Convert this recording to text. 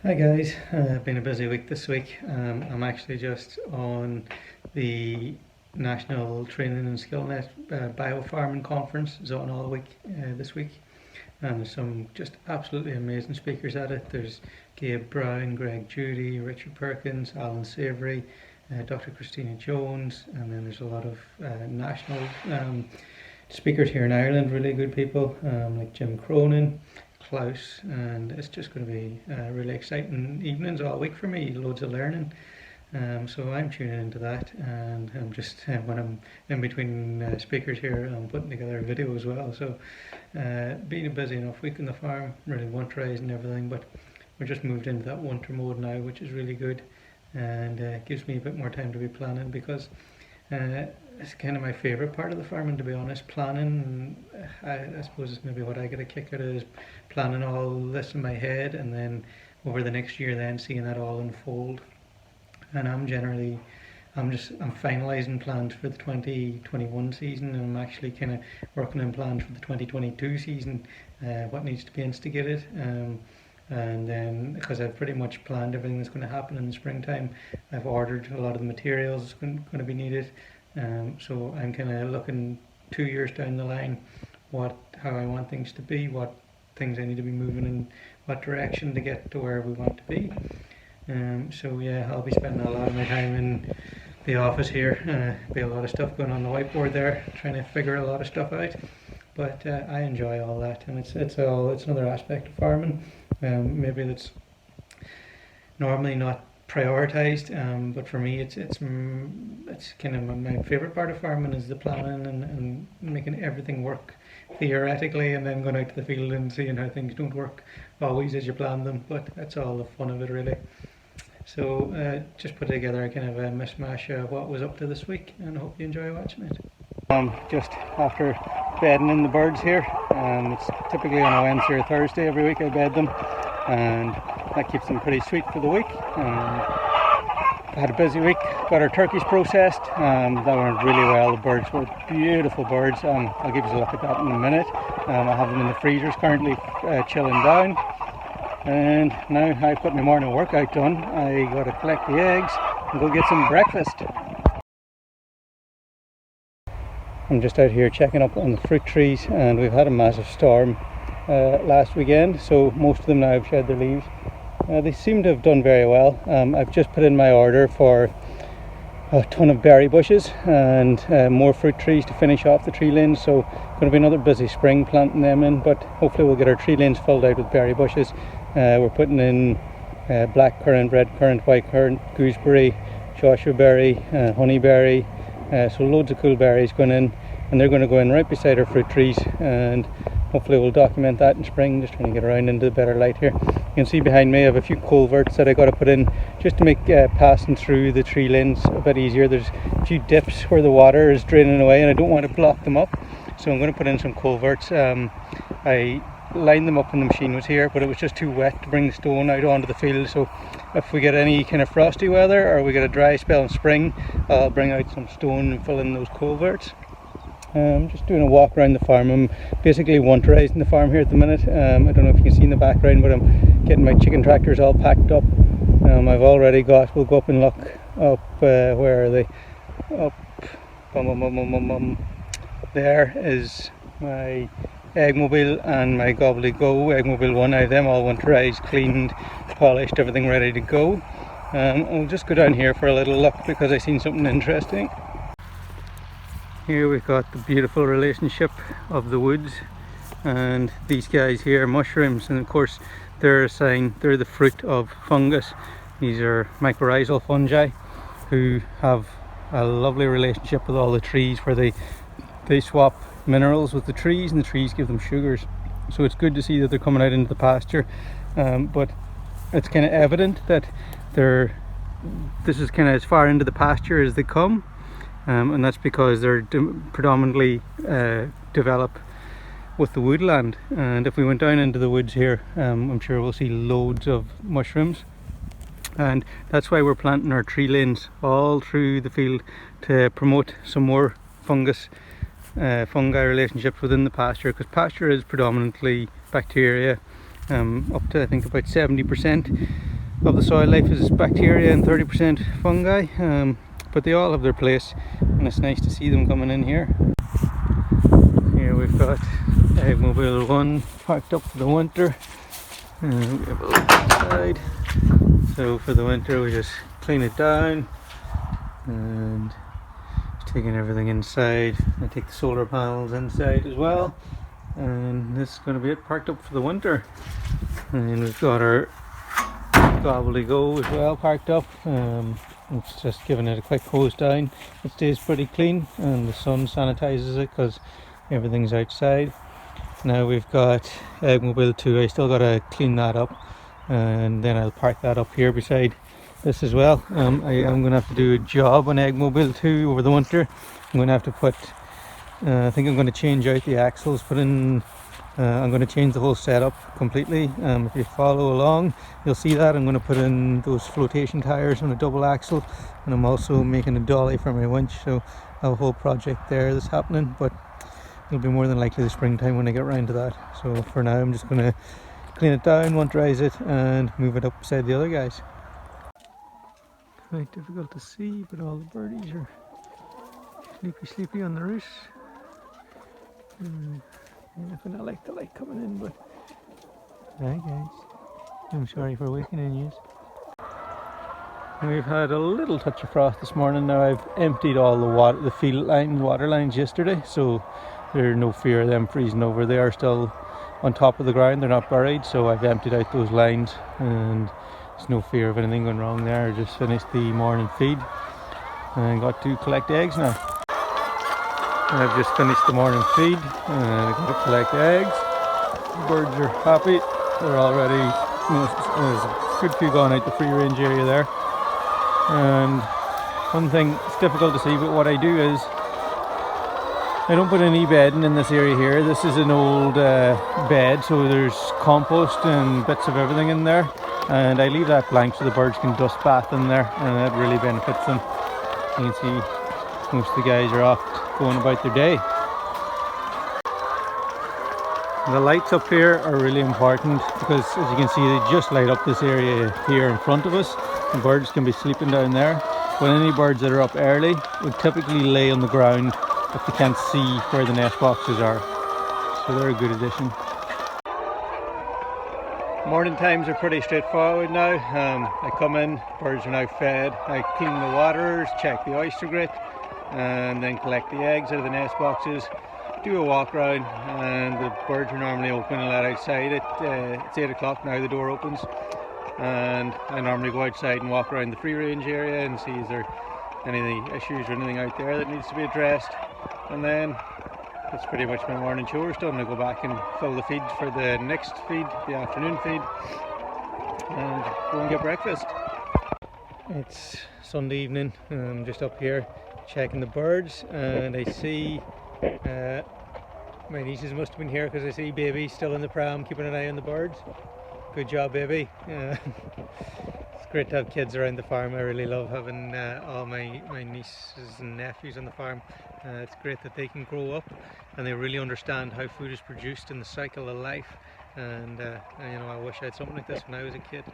Hi guys, been a busy week this week. I'm actually just on the National Training and Skillnet Biofarming Conference. It's on all week this week, and there's some just absolutely amazing speakers at it. There's Gabe Brown, Greg Judy, Richard Perkins, Alan Savory, Dr. Christina Jones, and then there's a lot of national speakers here in Ireland, really good people like Jim Cronin, Klaus, and it's just going to be really exciting evenings all week for me, loads of learning. So I'm tuning into that, and I'm just when I'm in between speakers here, I'm putting together a video as well. So being a busy enough week on the farm, really winterised and everything, but we're just moved into that winter mode now, which is really good, and gives me a bit more time to be planning, because it's kind of my favourite part of the farming, to be honest. Planning, I suppose it's maybe what I get a kick out of, is planning all this in my head, and then over the next year then seeing that all unfold. And I'm finalising plans for the 2021 season, and I'm actually kind of working on plans for the 2022 season, what needs to be instigated. And then, because I've pretty much planned everything that's going to happen in the springtime, I've ordered a lot of the materials that's going to be needed. So I'm kind of looking 2 years down the line, how I want things to be, what things I need to be moving in, what direction to get to where we want to be. So yeah, I'll be spending a lot of my time in the office here. Be a lot of stuff going on the whiteboard there, trying to figure a lot of stuff out. But I enjoy all that, and it's another aspect of farming. Maybe that's normally not prioritised, but for me it's kind of my favourite part of farming, is the planning and making everything work theoretically, and then going out to the field and seeing how things don't work always as you plan them. But that's all the fun of it, really. So just put together a kind of a mishmash of what was up to this week, and I hope you enjoy watching it. Just after bedding in the birds here, it's typically on a Wednesday or Thursday every week I bed them, and that keeps them pretty sweet for the week. I had a busy week, got our turkeys processed, that went really well. The birds were beautiful birds. I'll give you a look at that in a minute. I have them in the freezers currently, chilling down, and now I've got my morning workout done. I got to collect the eggs and go get some breakfast. I'm just out here checking up on the fruit trees, and we've had a massive storm last weekend, so most of them now have shed their leaves. They seem to have done very well. I've just put in my order for a ton of berry bushes and more fruit trees to finish off the tree lanes, so going to be another busy spring planting them in, but hopefully we'll get our tree lanes filled out with berry bushes. We're putting in black currant, red currant, white currant, gooseberry, joshua berry, honeyberry, so loads of cool berries going in, and they're going to go in right beside our fruit trees, and hopefully we'll document that in spring. Just trying to get around into the better light here. You can see behind me I have a few culverts that I got to put in just to make passing through the tree lanes a bit easier. There's a few dips where the water is draining away, and I don't want to block them up, so I'm going to put in some culverts. I lined them up when the machine was here, but it was just too wet to bring the stone out onto the field, so if we get any kind of frosty weather or we get a dry spell in spring, I'll bring out some stone and fill in those culverts. I'm just doing a walk around the farm. I'm basically winterising the farm here at the minute. I don't know if you can see in the background, but I'm getting my chicken tractors all packed up. I've already got, we'll go up and look up, where are they? Up, there is my Eggmobile and my Gobbly-Go Eggmobile 1. I have them all winterised, cleaned, polished, everything ready to go. I'll just go down here for a little look because I seen something interesting. Here we've got the beautiful relationship of the woods and these guys here, mushrooms, and of course they're a sign, they're the fruit of fungus. These are mycorrhizal fungi who have a lovely relationship with all the trees, where they swap minerals with the trees and the trees give them sugars. So it's good to see that they're coming out into the pasture, but it's kind of evident that this is kind of as far into the pasture as they come. And that's because they're predominantly develop with the woodland, and if we went down into the woods here, I'm sure we'll see loads of mushrooms, and that's why we're planting our tree lanes all through the field, to promote some more fungi relationships within the pasture, because pasture is predominantly bacteria, up to I think about 70%. of the soil life is bacteria and 30% fungi, but they all have their place, and it's nice to see them coming in here. Here we've got Eggmobile 1 parked up for the winter, and we have a look inside. So for the winter we just clean it down and just taking everything inside. I take the solar panels inside as well, and this is going to be it, parked up for the winter. And we've got our gobbledygook as well parked up. It's just giving it a quick hose down. It stays pretty clean and the sun sanitizes it because everything's outside. Now we've got Eggmobile 2. I still got to clean that up, and then I'll park that up here beside this as well. I'm going to have to do a job on Eggmobile 2 over the winter. I'm going to have to put I think I'm going to change out the axles, I'm going to change the whole setup completely. If you follow along, you'll see that I'm going to put in those flotation tires on a double axle, and I'm also making a dolly for my winch. So I have a whole project there that's happening, but it'll be more than likely the springtime when I get around to that. So for now I'm just going to clean it down, winterize it, and move it up beside the other guys. Quite difficult to see, but all the birdies are sleepy on the roost. I don't like the light coming in, but hi guys, I'm sorry for waking you. We've had a little touch of frost this morning. Now I've emptied all the field lines, water lines yesterday, so there's no fear of them freezing over. They are still on top of the ground, they're not buried, so I've emptied out those lines and there's no fear of anything going wrong there. I just finished the morning feed and got to collect eggs now. I've just finished the morning feed and I've got to collect eggs. The birds are happy. They're already, there's a good few gone out the free range area there. And one thing, it's difficult to see, but what I do is I don't put any bedding in this area here. This is an old bed, so there's compost and bits of everything in there. And I leave that blank so the birds can dust bath in there, and that really benefits them. You can see most of the guys are off going about their day. The lights up here are really important because, as you can see, they just light up this area here in front of us. The birds can be sleeping down there, but any birds that are up early would typically lay on the ground if they can't see where the nest boxes are. So they're a good addition. Morning times are pretty straightforward now. I come in, birds are now fed, I clean the waters, check the oyster grit, and then collect the eggs out of the nest boxes, do a walk around, and the birds are normally open and let outside. It's 8 o'clock now, the door opens, and I normally go outside and walk around the free range area and see is there any issues or anything out there that needs to be addressed. And then that's pretty much my morning chores done. I go back and fill the feed for the next feed, the afternoon feed, and go and get breakfast. It's Sunday evening, I'm just up here checking the birds, and I see my nieces must have been here because I see baby still in the pram keeping an eye on the birds. Good job, baby. It's great to have kids around the farm. I really love having all my nieces and nephews on the farm. It's great that they can grow up and they really understand how food is produced in the cycle of life. And you know, I wish I had something like this when I was a kid.